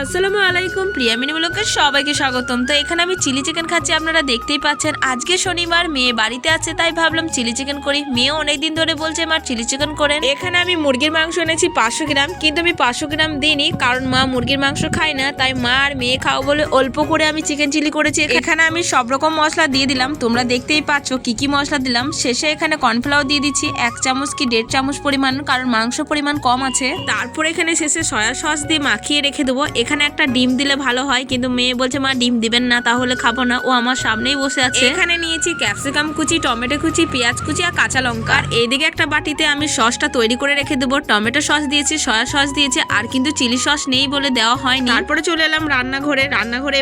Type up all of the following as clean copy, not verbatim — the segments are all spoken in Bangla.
আসসালামু আলাইকুম প্রিয়া মিনি ব্লগে সবাইকে স্বাগতম। তো এখানে আমি চিলি চিকেন খাচ্ছি, আপনারা দেখতেই পাচ্ছেন। আজকে শনিবার, মেয়ে বাড়িতে আছে, তাই ভাবলাম চিলি চিকেন করি। মেয়ে অনেকদিন ধরে বলছে মা চিলি চিকেন করেন। এখানে আমি মুরগির মাংস এনেছি 500 গ্রাম, কিন্তু আমি 500 গ্রাম দিইনি, কারণ মা মুরগির মাংস খায় না, তাই মা আর মেয়ে খাও বলে অল্প করে আমি চিকেন চিলি করেছি। এখানে আমি সব রকম মশলা দিয়ে দিলাম, তোমরা দেখতেই পাচ্ছ কি কি মশলা দিলাম। শেষে এখানে কর্নফ্লাওয়ার দিয়ে দিচ্ছি 1 চামচ কি 1.5 চামচ পরিমাণ, কারণ মাংস পরিমাণ কম আছে। তারপর এখানে শেষে সয়া সস দিয়ে মাখিয়ে রেখে দেবো। এখানে একটা ডিম দিলে ভালো হয়, কিন্তু মেয়ে বলছে মা ডিম দিবেন না, তাহলে খাবো না। ও আমার সামনেই বসে আছে। এখানে নিয়েছি ক্যাপসিকাম কুচি, টমেটো কুচি, পেঁয়াজ কুচি আর কাঁচা লঙ্কা। আর এইদিকে একটা বাটিতে আমি সসটা তৈরি করে রেখে দেবো। টমেটো সস দিয়েছি, সয়া সস দিয়েছি, আর কিন্তু চিলি সস নেই বলে দেওয়া হয়নি। তারপরে চলে এলাম রান্নাঘরে।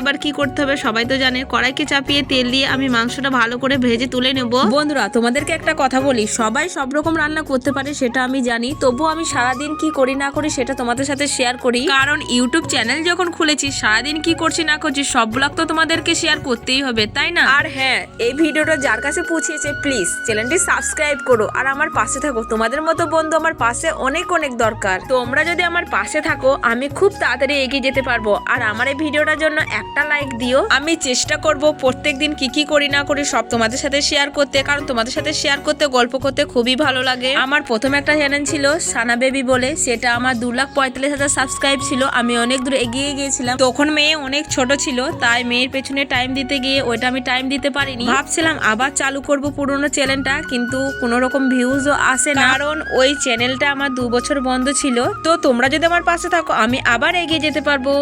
এবার কি করতে হবে সবাই তো জানে। কড়াইকে চাপিয়ে তেল দিয়ে আমি মাংসটা ভালো করে ভেজে তুলে নেব। বন্ধুরা, তোমাদেরকে একটা কথা বলি, সবাই সব রকম রান্না করতে পারে সেটা আমি জানি, তবুও আমি সারাদিন কি করি না করি সেটা তোমাদের সাথে শেয়ার করি। কারণ ইউটিউব চ্যানেল যখন খুলেছি, সারাদিন কি করছি না করছি সব ব্লগ তো তোমাদেরকে শেয়ার করতেই হবে, তাই না? আর হ্যাঁ, এই ভিডিওটা যার কাছে পৌঁছেছে প্লিজ চ্যানেলটি সাবস্ক্রাইব করো আর আমার পাশে থাকো। তোমাদের মতো বন্ধু আমার পাশে অনেক অনেক দরকার। তোমরা যদি আমার পাশে থাকো, আমি খুব তাড়াতাড়ি এগিয়ে যেতে পারবো। আর আমার এই ভিডিওটার জন্য একটা লাইক দিও। আমি চেষ্টা করব প্রত্যেকদিন কি কি করি না করি সব তোমাদের সাথে শেয়ার করতে, কারণ তোমাদের সাথে শেয়ার করতে, গল্প করতে খুবই ভালো লাগে। আমার প্রথম একটা চ্যানেল ছিল সানা বেবি বলে, সেটা আমার 2,45,000 সাবস্ক্রাইব ছিল। আমি অনেক দূর এগিয়ে গিয়েছিলাম, তখন মেয়ে অনেক ছোট ছিল, তাই মেয়ের পেছনে টাইম দিতে গিয়ে ওইটা আমি টাইম দিতে পারিনি। ভাবছিলাম আবার চালু করব পুরোনো চ্যানেলটা, কিন্তু কোনো রকম ভিউজও আসে না, কারণ ওই চ্যানেলটা আমার 2 বছর বন্ধ ছিল। তো তোমরা যদি আমার পাশে থাকো, আমি আবার এগিয়ে যেতে পারবো।